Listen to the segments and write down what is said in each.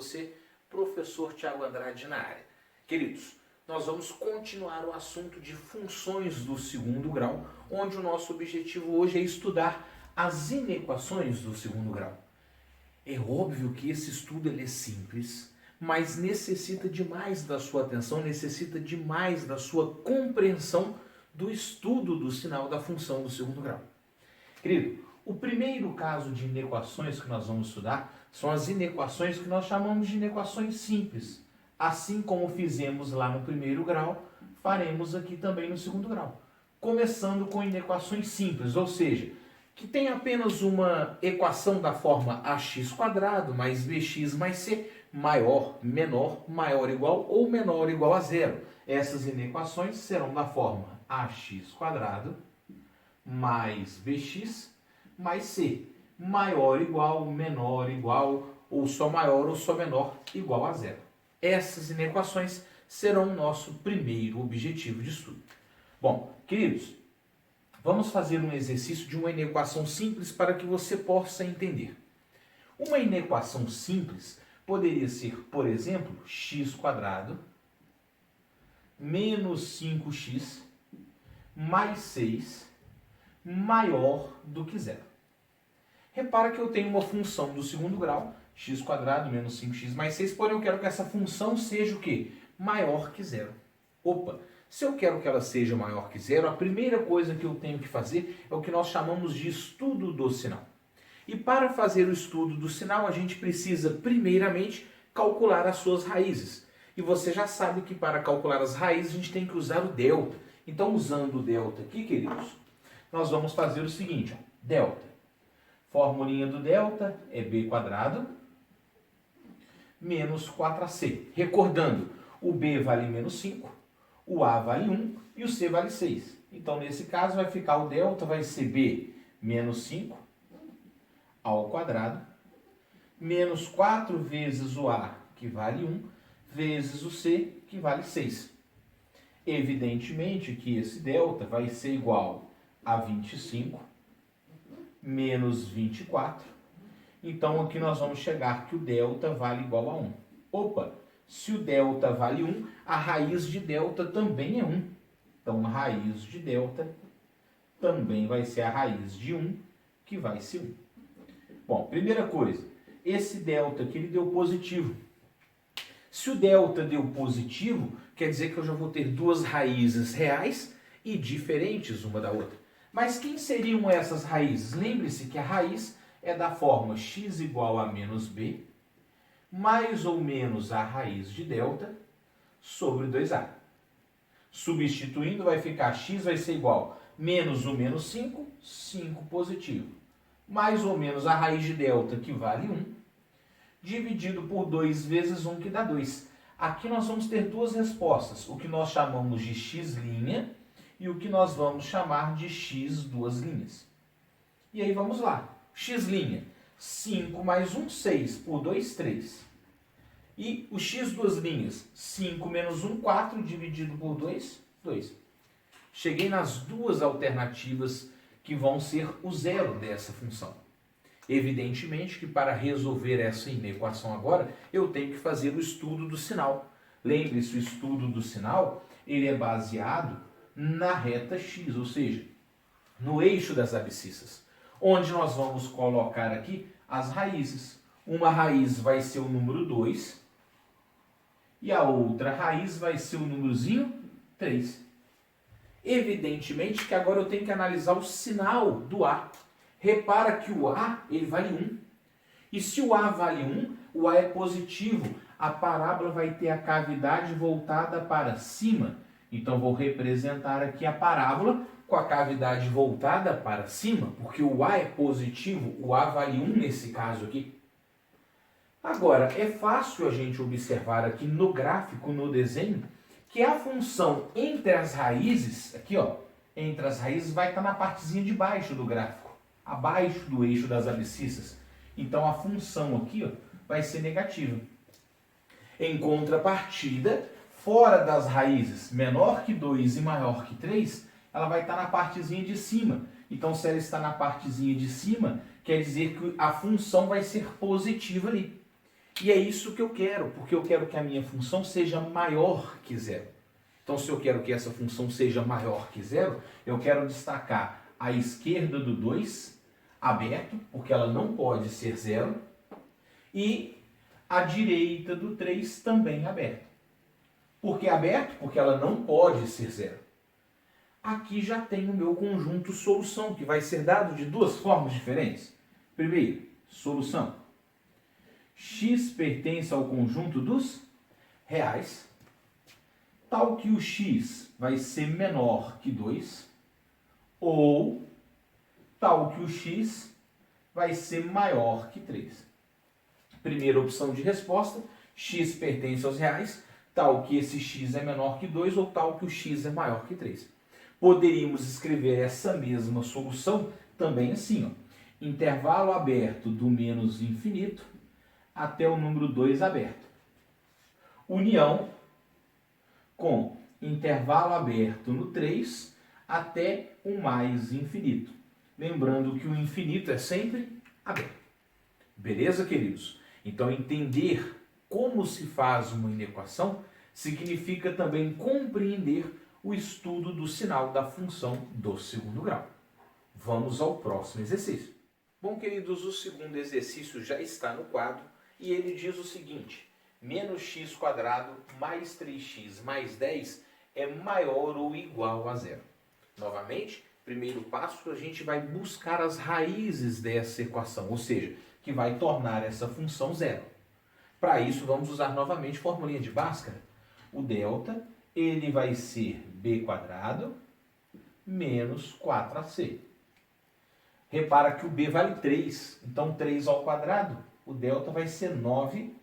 você, professor Tiago Andrade na área. Queridos, nós vamos continuar o assunto de funções do segundo grau, onde o nosso objetivo hoje é estudar as inequações do segundo grau. É óbvio que esse estudo ele é simples, mas necessita demais da sua atenção, necessita demais da sua compreensão do estudo do sinal da função do segundo grau. Querido, o primeiro caso de inequações que nós vamos estudar são as inequações que nós chamamos de inequações simples. Assim como fizemos lá no primeiro grau, faremos aqui também no segundo grau. Começando com inequações simples, ou seja, que tem apenas uma equação da forma ax² mais bx mais c, maior, menor, maior ou igual ou menor ou igual a zero. Essas inequações serão da forma ax² mais bx mais c, maior ou igual, menor ou igual, ou só maior ou só menor, igual a zero. Essas inequações serão o nosso primeiro objetivo de estudo. Bom, queridos, vamos fazer um exercício de uma inequação simples para que você possa entender. Uma inequação simples poderia ser, por exemplo, x² menos 5x mais 6 maior do que zero. Repara que eu tenho uma função do segundo grau, x² menos 5x mais 6, porém eu quero que essa função seja o quê? Maior que zero. Opa, se eu quero que ela seja maior que zero, a primeira coisa que eu tenho que fazer é o que nós chamamos de estudo do sinal. E para fazer o estudo do sinal, a gente precisa, primeiramente, calcular as suas raízes. E você já sabe que para calcular as raízes, a gente tem que usar o delta. Então, usando o delta aqui, queridos, nós vamos fazer o seguinte, ó, delta. Formulinha do delta é b² menos 4ac. Recordando, o b vale menos 5, o a vale 1 e o c vale 6. Então, nesse caso, vai ficar o delta, vai ser b menos 5 ao quadrado, menos 4 vezes o a, que vale 1, vezes o c, que vale 6. Evidentemente que esse delta vai ser igual a 25 menos 24. Então, aqui nós vamos chegar que o delta vale igual a 1. Opa, se o delta vale 1, a raiz de delta também é 1. Então, a raiz de delta também vai ser a raiz de 1, que vai ser 1. Bom, primeira coisa, esse delta aqui ele deu positivo. Se o delta deu positivo, quer dizer que eu já vou ter duas raízes reais e diferentes uma da outra. Mas quem seriam essas raízes? Lembre-se que a raiz é da forma x igual a menos b, mais ou menos a raiz de delta, sobre 2a. Substituindo, vai ficar x vai ser igual a menos o menos 5, 5 positivo, mais ou menos a raiz de delta, que vale 1, dividido por 2 vezes 1, que dá 2. Aqui nós vamos ter duas respostas, o que nós chamamos de x' e o que nós vamos chamar de x duas linhas. E aí vamos lá. X', 5 mais 1, 6, por 2, 3. E o x duas linhas, 5 menos 1, 4, dividido por 2, 2. Cheguei nas duas alternativas que vão ser o zero dessa função. Evidentemente que para resolver essa inequação agora, eu tenho que fazer o estudo do sinal. Lembre-se, o estudo do sinal ele é baseado na reta x, ou seja, no eixo das abscissas, onde nós vamos colocar aqui as raízes. Uma raiz vai ser o número 2 e a outra raiz vai ser o númerozinho 3. Evidentemente que agora eu tenho que analisar o sinal do a. Repara que o a ele vale 1. E se o a vale 1, o a é positivo. A parábola vai ter a cavidade voltada para cima. Então, vou representar aqui a parábola com a cavidade voltada para cima, porque o a é positivo, o a vale 1 nesse caso aqui. Agora, é fácil a gente observar aqui no gráfico, no desenho, que a função entre as raízes, aqui ó, entre as raízes vai estar na partezinha de baixo do gráfico, abaixo do eixo das abscissas. Então, a função aqui ó, vai ser negativa. Em contrapartida, fora das raízes menor que 2 e maior que 3, ela vai estar na partezinha de cima. Então, se ela está na partezinha de cima, quer dizer que a função vai ser positiva ali. E é isso que eu quero, porque eu quero que a minha função seja maior que zero. Então, se eu quero que essa função seja maior que zero, eu quero destacar a esquerda do 2 aberto, porque ela não pode ser zero, e a direita do 3 também aberto. Por que aberto? Porque ela não pode ser zero. Aqui já tem o meu conjunto solução, que vai ser dado de duas formas diferentes. Primeiro, solução. X pertence ao conjunto dos reais, tal que o x vai ser menor que 2, ou tal que o x vai ser maior que 3. Primeira opção de resposta, x pertence aos reais, tal que esse x é menor que 2 ou tal que o x é maior que 3. Poderíamos escrever essa mesma solução também assim, ó. Intervalo aberto do menos infinito até o número 2 aberto. União com intervalo aberto no 3 até o mais infinito. Lembrando que o infinito é sempre aberto. Beleza, queridos? Então, entender como se faz uma inequação significa também compreender o estudo do sinal da função do segundo grau. Vamos ao próximo exercício. Bom, queridos, o segundo exercício já está no quadro e ele diz o seguinte: menos x quadrado mais 3x mais 10 é maior ou igual a zero. Novamente, primeiro passo, a gente vai buscar as raízes dessa equação, ou seja, que vai tornar essa função zero. Para isso, vamos usar novamente a formulinha de Bhaskara. O delta, ele vai ser b quadrado menos 4ac. Repara que o b vale 3, então 3 ao quadrado, o delta vai ser 9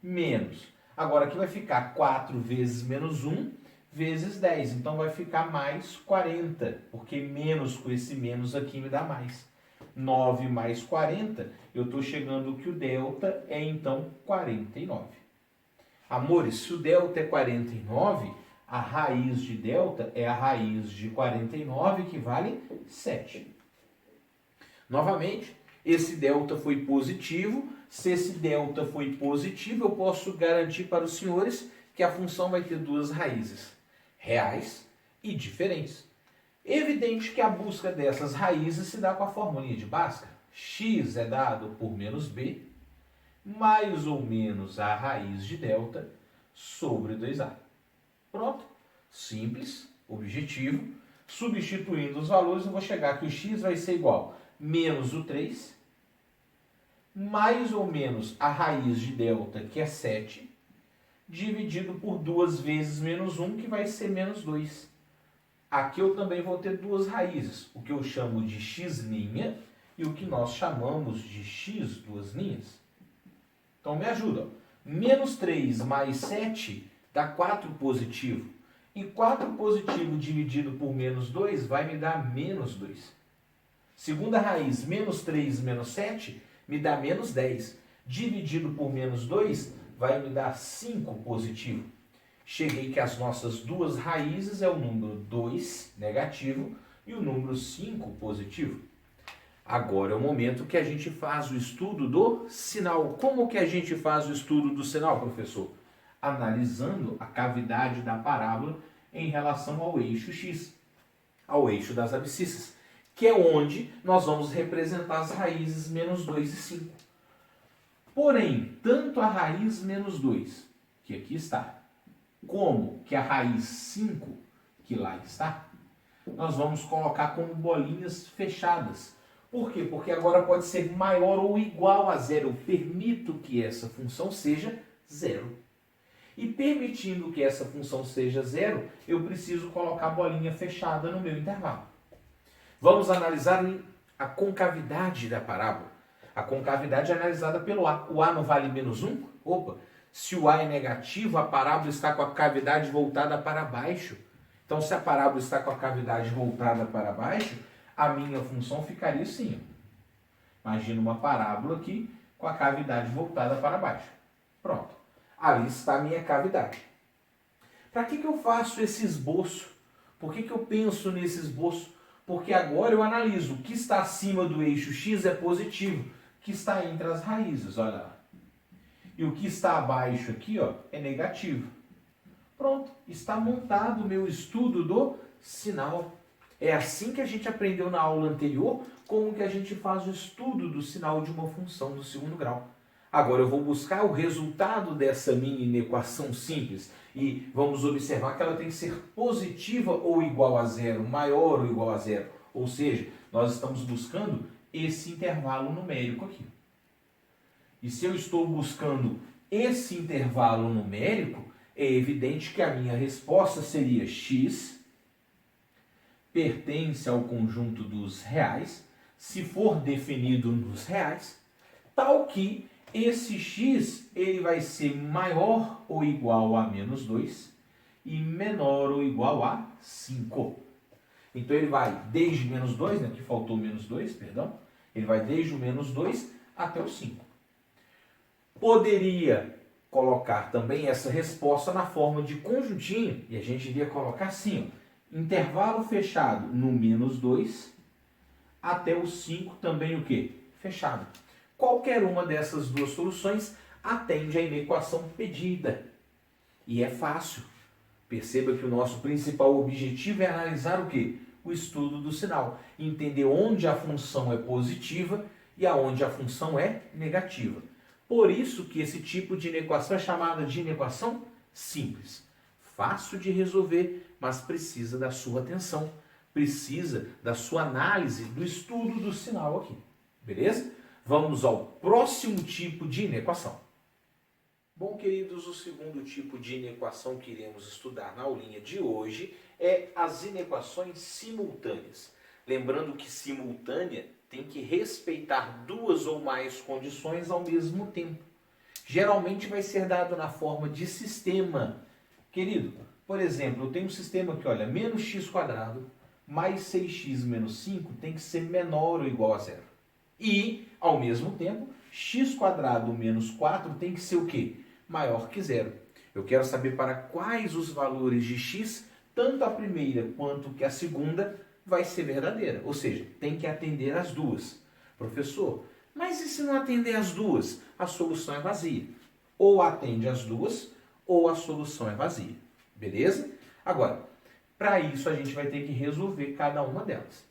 menos. Agora aqui vai ficar 4 vezes menos 1 vezes 10, então vai ficar mais 40, porque menos com esse menos aqui me dá mais. 9 mais 40, eu estou chegando que o delta é então 49. Amores, se o delta é 49, a raiz de delta é a raiz de 49, que vale 7. Novamente, esse delta foi positivo. Se esse delta foi positivo, eu posso garantir para os senhores que a função vai ter duas raízes, reais e diferentes. Evidente que a busca dessas raízes se dá com a formulinha de Bhaskara. X é dado por menos b, mais ou menos a raiz de delta sobre 2a. Pronto. Simples, objetivo. Substituindo os valores, eu vou chegar que o x vai ser igual a menos o 3, mais ou menos a raiz de delta, que é 7, dividido por 2 vezes menos 1, que vai ser menos 2. Aqui eu também vou ter duas raízes, o que eu chamo de x' e o que nós chamamos de x duas linhas. Então me ajuda. Menos 3 mais 7 dá 4 positivo. E 4 positivo dividido por menos 2 vai me dar menos 2. Segunda raiz, menos 3 menos 7, me dá menos 10. Dividido por menos 2 vai me dar 5 positivo. Cheguei que as nossas duas raízes é o número 2 negativo e o número 5 positivo. Agora é o momento que a gente faz o estudo do sinal. Como que a gente faz o estudo do sinal, professor? Analisando a cavidade da parábola em relação ao eixo x, ao eixo das abscissas, que é onde nós vamos representar as raízes menos 2 e 5. Porém, tanto a raiz menos 2, que aqui está, como que a raiz 5, que lá está, nós vamos colocar como bolinhas fechadas. Por quê? Porque agora pode ser maior ou igual a zero. Eu permito que essa função seja zero. E permitindo que essa função seja zero, eu preciso colocar a bolinha fechada no meu intervalo. Vamos analisar a concavidade da parábola. A concavidade é analisada pelo A. O A não vale menos 1? Opa! Se o A é negativo, a parábola está com a cavidade voltada para baixo. Então, se a parábola está com a cavidade voltada para baixo, a minha função ficaria assim. Imagina uma parábola aqui com a cavidade voltada para baixo. Pronto. Ali está a minha cavidade. Para que eu faço esse esboço? Por que eu penso nesse esboço? Porque agora eu analiso. O que está acima do eixo x é positivo. O que está entre as raízes, olha lá. E o que está abaixo aqui, ó, é negativo. Pronto, está montado o meu estudo do sinal. É assim que a gente aprendeu na aula anterior, como que a gente faz o estudo do sinal de uma função do segundo grau. Agora eu vou buscar o resultado dessa minha inequação simples e vamos observar que ela tem que ser positiva ou igual a zero, maior ou igual a zero. Ou seja, nós estamos buscando esse intervalo numérico aqui. E se eu estou buscando esse intervalo numérico, é evidente que a minha resposta seria x pertence ao conjunto dos reais, se for definido nos reais, tal que esse x ele vai ser maior ou igual a menos 2 e menor ou igual a 5. Então ele vai desde menos 2, né, que faltou menos 2, perdão, ele vai desde o menos 2 até o 5. Poderia colocar também essa resposta na forma de conjuntinho, e a gente iria colocar assim, ó, intervalo fechado no menos 2 até o 5 também o quê? Fechado. Qualquer uma dessas duas soluções atende à inequação pedida. E é fácil. Perceba que o nosso principal objetivo é analisar o quê? O estudo do sinal. Entender onde a função é positiva e aonde a função é negativa. Por isso que esse tipo de inequação é chamada de inequação simples. Fácil de resolver, mas precisa da sua atenção. Precisa da sua análise do estudo do sinal aqui. Beleza? Vamos ao próximo tipo de inequação. Bom, queridos, o segundo tipo de inequação que iremos estudar na aulinha de hoje é as inequações simultâneas. Lembrando que simultânea tem que respeitar duas ou mais condições ao mesmo tempo. Geralmente vai ser dado na forma de sistema. Querido, por exemplo, eu tenho um sistema aqui, olha, menos x quadrado mais 6x menos 5 tem que ser menor ou igual a zero. E, ao mesmo tempo, x quadrado menos 4 tem que ser o quê? Maior que zero. Eu quero saber para quais os valores de x, tanto a primeira quanto que a segunda, vai ser verdadeira. Ou seja, tem que atender as duas. Professor, mas e se não atender as duas? A solução é vazia. Ou atende as duas, ou a solução é vazia. Beleza? Agora, para isso a gente vai ter que resolver cada uma delas.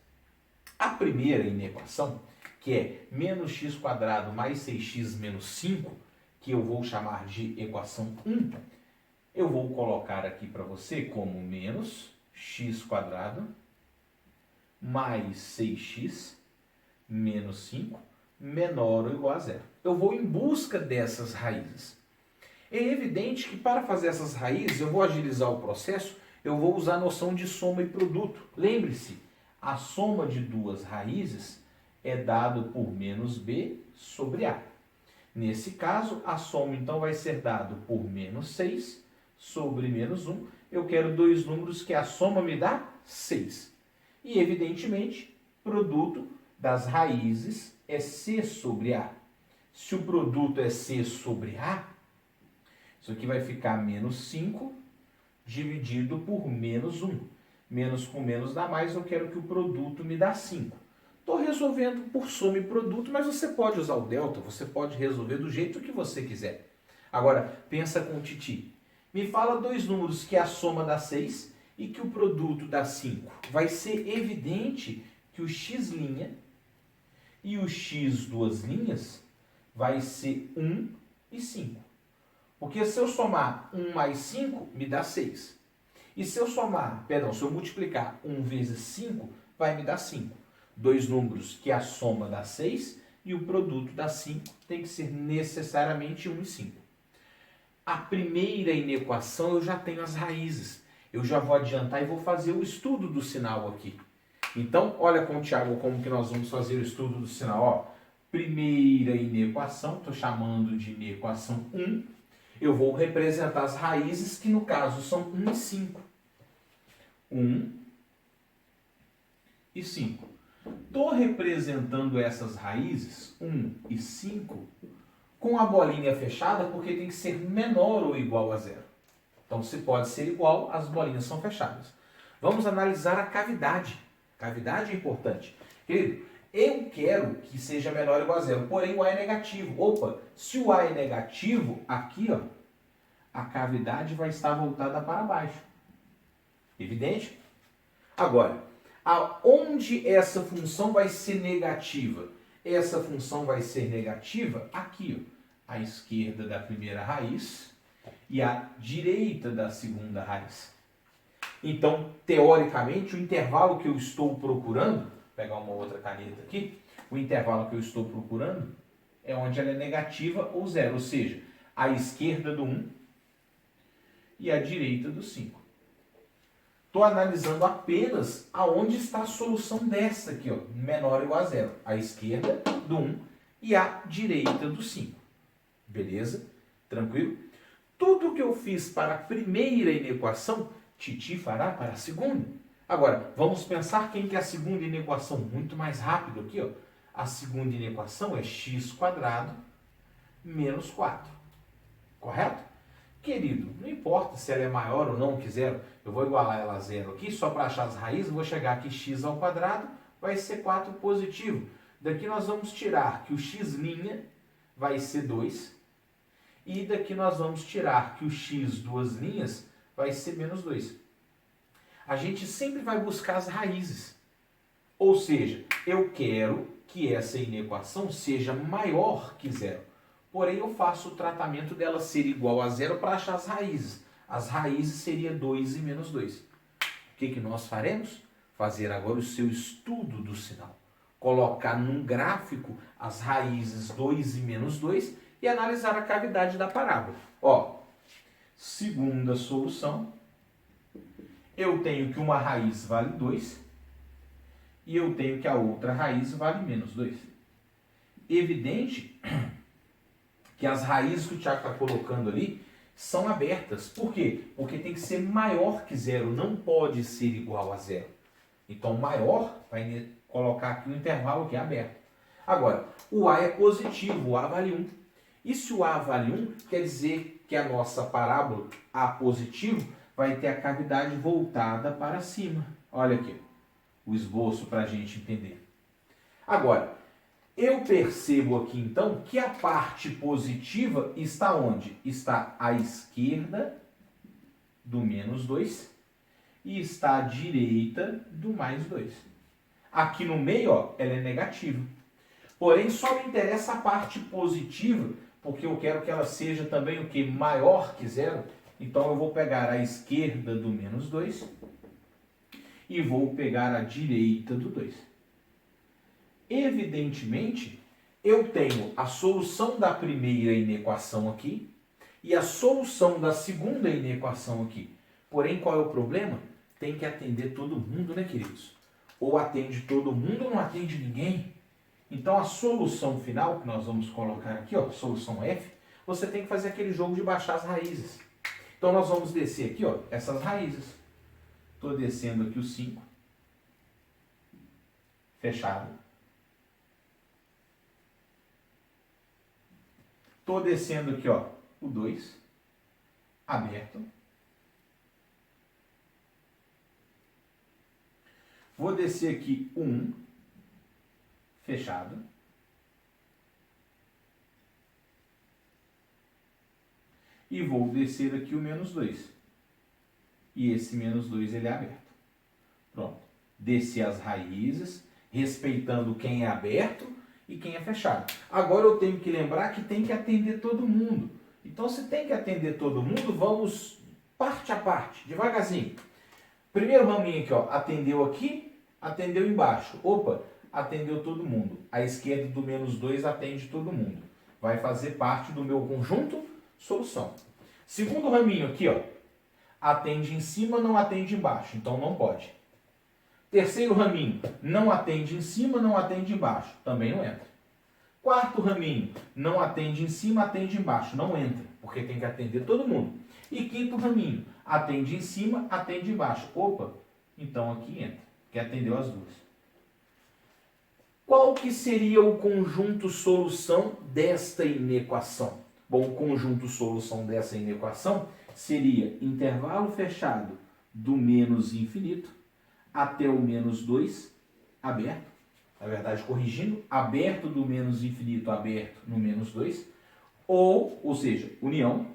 A primeira inequação, que é menos x quadrado mais 6x menos 5, que eu vou chamar de equação 1, eu vou colocar aqui para você como menos x quadrado mais 6x menos 5 menor ou igual a zero. Eu vou em busca dessas raízes. É evidente que para fazer essas raízes, eu vou agilizar o processo, eu vou usar a noção de soma e produto. Lembre-se, a soma de duas raízes é dado por menos b sobre a. Nesse caso, a soma então vai ser dado por menos 6 sobre menos 1. Eu quero dois números que a soma me dá 6. E, evidentemente, produto das raízes é c sobre a. Se o produto é c sobre a, isso aqui vai ficar menos 5 dividido por menos 1. Menos com menos dá mais, eu quero que o produto me dá 5. Estou resolvendo por soma e produto, mas você pode usar o delta, você pode resolver do jeito que você quiser. Agora, pensa com o Titi. Me fala dois números que a soma dá 6 e que o produto dá 5. Vai ser evidente que o x' e o x duas linhas vai ser 1 e 5. Porque se eu somar 1 mais 5, me dá 6. E se eu se eu multiplicar 1 vezes 5, vai me dar 5. Dois números que a soma dá 6 e o produto dá 5 tem que ser necessariamente 1 e 5. A primeira inequação eu já tenho as raízes. Eu já vou adiantar e vou fazer o estudo do sinal aqui. Então, olha com o Thiago como que nós vamos fazer o estudo do sinal. Ó, primeira inequação, estou chamando de inequação 1. Eu vou representar as raízes que no caso são 1 e 5. 1 e 5. Estou representando essas raízes, 1 e 5, com a bolinha fechada, porque tem que ser menor ou igual a zero. Então, se pode ser igual, as bolinhas são fechadas. Vamos analisar a cavidade. Cavidade é importante. Querido, Eu quero que seja menor ou igual a zero, porém o A é negativo. Opa, se o A é negativo, aqui ó, a cavidade vai estar voltada para baixo. Evidente? Agora, aonde essa função vai ser negativa? Essa função vai ser negativa aqui, ó, à esquerda da primeira raiz e à direita da segunda raiz. Então, teoricamente, o intervalo que eu estou procurando, vou pegar uma outra caneta aqui, o intervalo que eu estou procurando é onde ela é negativa ou zero, ou seja, à esquerda do 1 e à direita do 5. Estou analisando apenas aonde está a solução dessa aqui, ó, menor ou igual a zero, à esquerda do 1 e à direita do 5. Beleza? Tranquilo? Tudo que eu fiz para a primeira inequação, Titi fará para a segunda. Agora, vamos pensar quem que é a segunda inequação muito mais rápido aqui, ó. A segunda inequação é x² menos 4. Correto? Querido, não importa se ela é maior ou não que zero, eu vou igualar ela a zero aqui, só para achar as raízes, eu vou chegar aqui x² vai ser 4 positivo. Daqui nós vamos tirar que o x' vai ser 2, e daqui nós vamos tirar que o x duas linhas vai ser menos 2. A gente sempre vai buscar as raízes. Ou seja, eu quero que essa inequação seja maior que zero. Porém, eu faço o tratamento dela ser igual a zero para achar as raízes. As raízes seria 2 e menos 2. O que nós faremos? Fazer agora o seu estudo do sinal. Colocar num gráfico as raízes 2 e menos 2 e analisar a cavidade da parábola. Ó, segunda solução, eu tenho que uma raiz vale 2 e eu tenho que a outra raiz vale menos 2. Evidente que as raízes que o Tiago está colocando ali são abertas. Por quê? Porque tem que ser maior que zero, não pode ser igual a zero. Então, maior vai colocar aqui um intervalo que é aberto. Agora, o A é positivo, o A vale 1. E se o A vale 1, quer dizer que a nossa parábola A positivo vai ter a cavidade voltada para cima. Olha aqui, o esboço para a gente entender. Agora, eu percebo aqui então que a parte positiva está onde? Está à esquerda do menos 2 e está à direita do mais 2. Aqui no meio, ó, ela é negativa. Porém, só me interessa a parte positiva, porque eu quero que ela seja também o que? Maior que zero. Então, eu vou pegar a esquerda do menos 2 e vou pegar a direita do 2. Evidentemente, eu tenho a solução da primeira inequação aqui e a solução da segunda inequação aqui. Porém, qual é o problema? Tem que atender todo mundo, né, queridos? Ou atende todo mundo ou não atende ninguém. Então, a solução final, que nós vamos colocar aqui, ó, solução F, você tem que fazer aquele jogo de baixar as raízes. Então, nós vamos descer aqui, ó, essas raízes. Estou descendo aqui o 5. Fechado. Estou descendo aqui, ó, o 2. Aberto. Vou descer aqui o 1. Fechado. E vou descer aqui o menos 2. E esse menos 2 ele é aberto. Pronto. Desci as raízes, respeitando quem é aberto e quem é fechado. Agora eu tenho que lembrar que tem que atender todo mundo. Então, se tem que atender todo mundo, vamos parte a parte, devagarzinho. Primeiro raminho aqui, ó, atendeu aqui, atendeu embaixo. Opa, atendeu todo mundo. A esquerda do menos 2 atende todo mundo. Vai fazer parte do meu conjunto solução. Segundo raminho aqui, ó, atende em cima, não atende embaixo. Então, não pode. Terceiro raminho, não atende em cima, não atende embaixo. Também não entra. Quarto raminho, não atende em cima, atende embaixo. Não entra, porque tem que atender todo mundo. E quinto raminho, atende em cima, atende embaixo. Opa, então aqui entra, que atendeu as duas. Qual que seria o conjunto solução desta inequação? Bom, o conjunto solução dessa inequação seria intervalo fechado do menos infinito até o menos 2 aberto. na verdade, corrigindo, aberto do menos infinito aberto no menos 2, ou seja, união,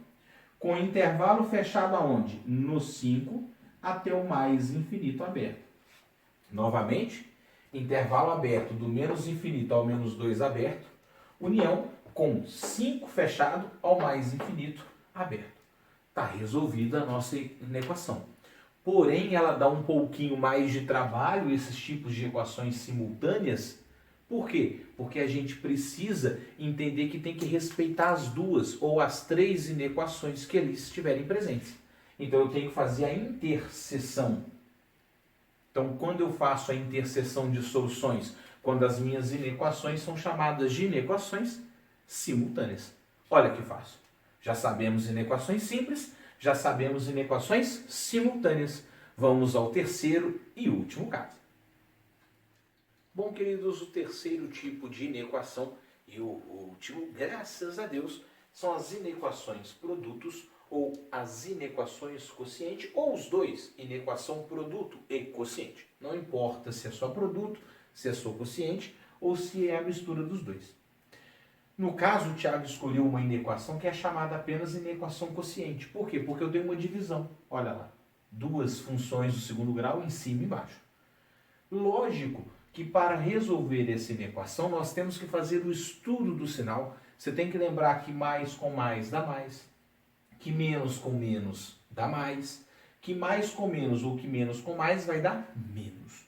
com intervalo fechado aonde? No 5 até o mais infinito aberto. Novamente, intervalo aberto do menos infinito ao menos 2 aberto, união com 5 fechado ao mais infinito aberto. Está resolvida a nossa equação. Porém, ela dá um pouquinho mais de trabalho, esses tipos de equações simultâneas. Por quê? Porque a gente precisa entender que tem que respeitar as duas ou as três inequações que ali estiverem presentes. Então, eu tenho que fazer a interseção. Então, quando eu faço a interseção de soluções, quando as minhas inequações são chamadas de inequações simultâneas. Olha que fácil. Já sabemos inequações simples, já sabemos inequações simultâneas. Vamos ao terceiro e último caso. Bom, queridos, o terceiro tipo de inequação e o último, graças a Deus, são as inequações produtos ou as inequações quociente, ou os dois, inequação produto e quociente. Não importa se é só produto, se é só quociente ou se é a mistura dos dois. No caso, o Thiago escolheu uma inequação que é chamada apenas inequação quociente. Por quê? Porque eu tenho uma divisão. Olha lá, duas funções do segundo grau em cima e embaixo. Lógico que para resolver essa inequação nós temos que fazer o estudo do sinal. Você tem que lembrar que mais com mais dá mais, que menos com menos dá mais, que mais com menos ou que menos com mais vai dar menos.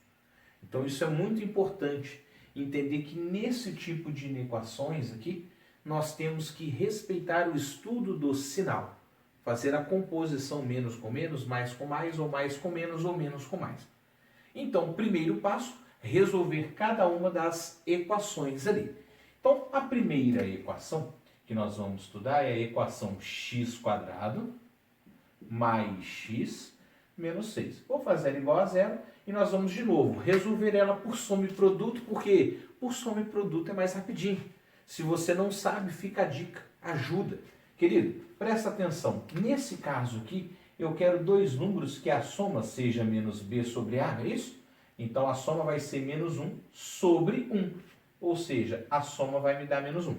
Então isso é muito importante. Entender que nesse tipo de inequações aqui, nós temos que respeitar o estudo do sinal. Fazer a composição menos com menos, mais com mais, ou mais com menos, ou menos com mais. Então, primeiro passo, resolver cada uma das equações ali. Então, a primeira equação que nós vamos estudar é a equação x² mais x menos 6. Vou fazer igual a zero. E nós vamos de novo resolver ela por soma e produto, porque por soma e produto é mais rapidinho. Se você não sabe, fica a dica, ajuda. Querido, presta atenção. Nesse caso aqui, eu quero dois números que a soma seja menos b sobre a, não é isso? Então a soma vai ser menos 1 sobre 1. Ou seja, a soma vai me dar menos 1.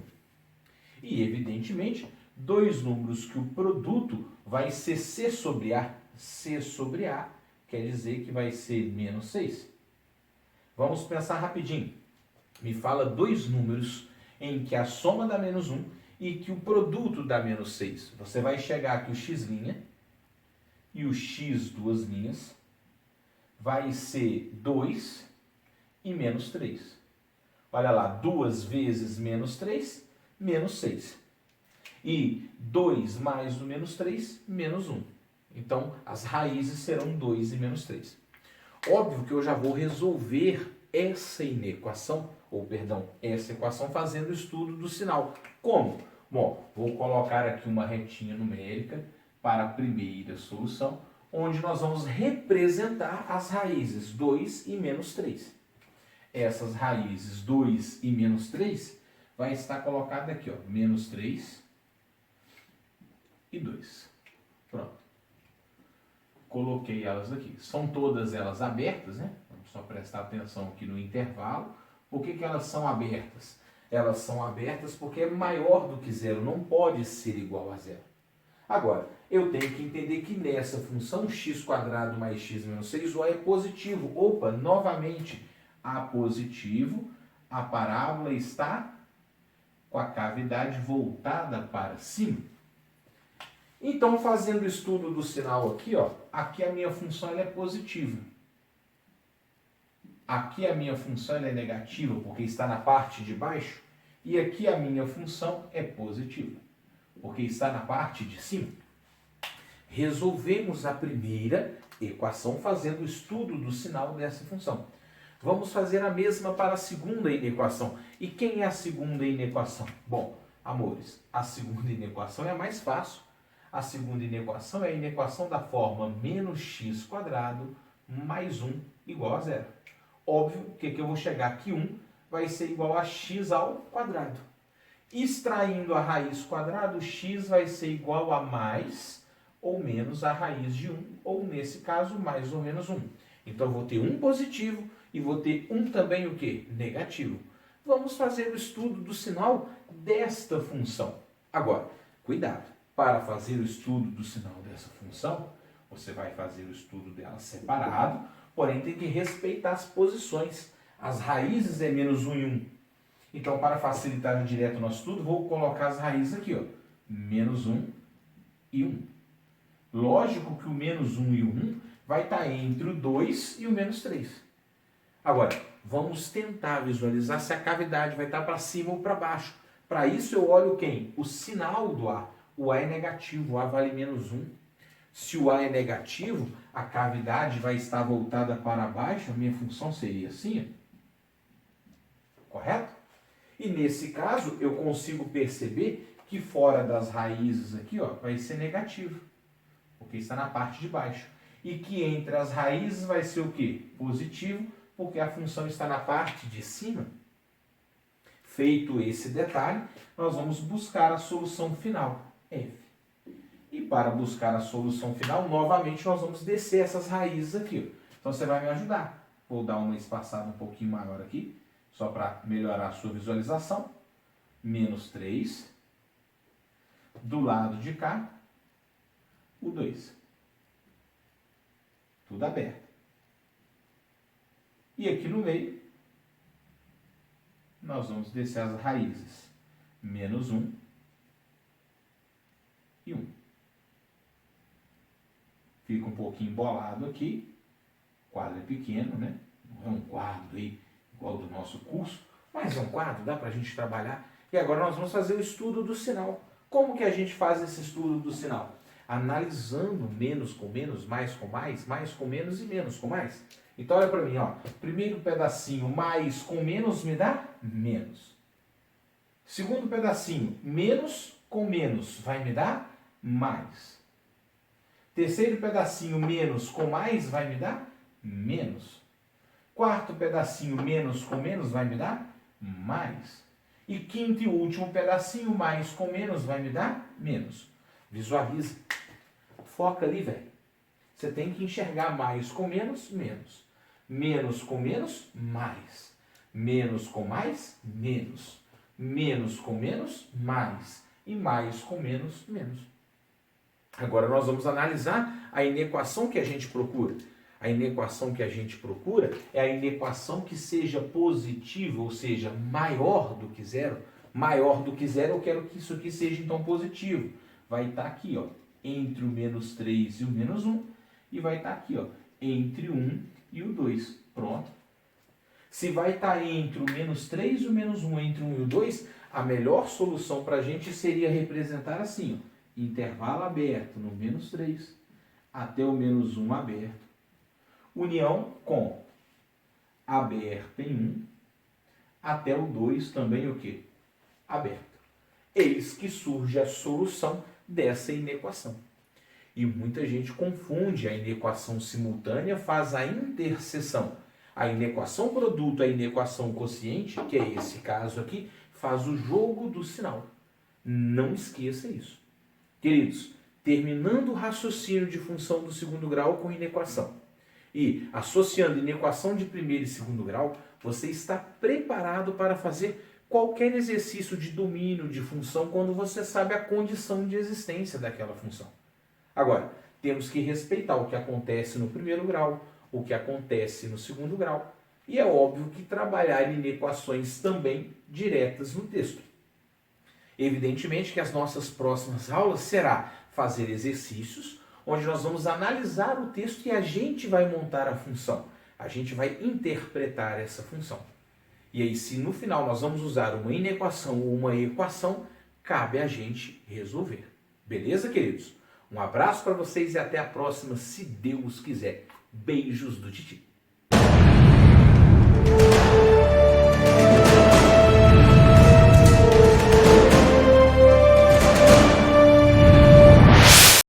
E evidentemente, dois números que o produto vai ser c sobre a. C sobre a quer dizer que vai ser menos 6. Vamos pensar rapidinho. Me fala dois números em que a soma dá menos 1 e que o produto dá menos 6. Você vai chegar aqui o x' e o x duas linhas vai ser 2 e menos 3. Olha lá, 2 vezes menos 3, menos 6. E 2 mais o menos 3, menos 1. Então, as raízes serão 2 e menos 3. Óbvio que eu já vou resolver essa inequação, essa equação fazendo o estudo do sinal. Como? Bom, vou colocar aqui uma retinha numérica para a primeira solução, onde nós vamos representar as raízes 2 e menos 3. Essas raízes 2 e menos 3 vai estar colocada aqui, ó, menos 3 e 2. Pronto. Coloquei elas aqui. São todas elas abertas, né? Vamos só prestar atenção aqui no intervalo. Por que elas são abertas? Elas são abertas porque é maior do que zero, não pode ser igual a zero. Agora, eu tenho que entender que nessa função x² mais x menos 6, o a é positivo. Opa, novamente, a positivo, a parábola está com a cavidade voltada para cima. Então, fazendo o estudo do sinal aqui, ó, aqui a minha função ela é positiva. Aqui a minha função ela é negativa, porque está na parte de baixo. E aqui a minha função é positiva, porque está na parte de cima. Resolvemos a primeira equação fazendo o estudo do sinal dessa função. Vamos fazer a mesma para a segunda inequação. E quem é a segunda inequação? Bom, amores, a segunda inequação é a mais fácil. A segunda inequação é a inequação da forma menos x² mais 1 igual a zero. Óbvio que eu vou chegar aqui 1 vai ser igual a x ao quadrado. Extraindo a raiz quadrada, x vai ser igual a mais ou menos a raiz de 1, ou nesse caso, mais ou menos 1. Então, eu vou ter 1 positivo e vou ter 1 também o quê? Negativo. Vamos fazer o estudo do sinal desta função. Agora, cuidado, para fazer o estudo do sinal dessa função, você vai fazer o estudo dela separado, porém tem que respeitar as posições. As raízes é menos 1 e 1. Então, para facilitar direto o nosso estudo, vou colocar as raízes aqui, ó, menos 1 e 1. Lógico que o menos 1 e o 1 vai estar entre o 2 e o menos 3. Agora, vamos tentar visualizar se a cavidade vai estar para cima ou para baixo. Para isso eu olho quem? O sinal do A. O A é negativo, o A vale menos 1. Se o A é negativo, a cavidade vai estar voltada para baixo, a minha função seria assim, ó. Correto? E nesse caso, eu consigo perceber que fora das raízes aqui, ó, vai ser negativo, porque está na parte de baixo. E que entre as raízes vai ser o quê? Positivo, porque a função está na parte de cima. Feito esse detalhe, nós vamos buscar a solução final, f. E para buscar a solução final, novamente nós vamos descer essas raízes aqui, ó. Então você vai me ajudar. Vou dar uma espaçada um pouquinho maior aqui, só para melhorar a sua visualização. Menos 3. Do lado de cá, o 2. Tudo aberto. E aqui no meio, nós vamos descer as raízes. Menos 1 e 1. Fica um pouquinho embolado aqui. O quadro é pequeno, né? Não é um quadro aí igual do nosso curso, mas é um quadro, dá para a gente trabalhar. E agora nós vamos fazer o estudo do sinal. Como que a gente faz esse estudo do sinal? Analisando menos com menos, mais com mais com menos e menos com mais. Então olha para mim, ó. Primeiro pedacinho, mais com menos me dá menos. Segundo pedacinho, menos com menos vai me dar mais. Terceiro pedacinho, menos com mais vai me dar menos. Quarto pedacinho, menos com menos vai me dar mais. E quinto e último pedacinho, mais com menos vai me dar menos. Visualiza. Foca ali, velho. Você tem que enxergar mais com menos, menos. Menos com menos, mais. Menos com mais, menos. Menos com menos, mais. E mais com menos, menos. Agora nós vamos analisar a inequação que a gente procura. A inequação que a gente procura é a inequação que seja positiva, ou seja, maior do que zero. Maior do que zero, eu quero que isso aqui seja então positivo. Vai estar aqui, ó, entre o menos 3 e o menos 1. E vai estar aqui, ó, entre o 1 e o 2. Pronto. Se vai estar entre o menos 3 e o menos 1, entre o 1 e o 2, a melhor solução para a gente seria representar assim, ó, intervalo aberto no menos 3 até o menos 1 aberto. União com aberto em 1 até o 2 também o quê? Aberto. Eis que surge a solução dessa inequação. E muita gente confunde a inequação simultânea, faz a interseção. A inequação produto, a inequação quociente, que é esse caso aqui, faz o jogo do sinal. Não esqueça isso. Queridos, terminando o raciocínio de função do segundo grau com inequação e associando inequação de primeiro e segundo grau, você está preparado para fazer qualquer exercício de domínio de função quando você sabe a condição de existência daquela função. Agora, temos que respeitar o que acontece no primeiro grau, o que acontece no segundo grau, e é óbvio que trabalhar em equações também diretas no texto. Evidentemente que as nossas próximas aulas será fazer exercícios onde nós vamos analisar o texto e a gente vai montar a função. A gente vai interpretar essa função. E aí, se no final nós vamos usar uma inequação ou uma equação, cabe a gente resolver. Beleza, queridos? Um abraço para vocês e até a próxima, se Deus quiser. Beijos do Titi.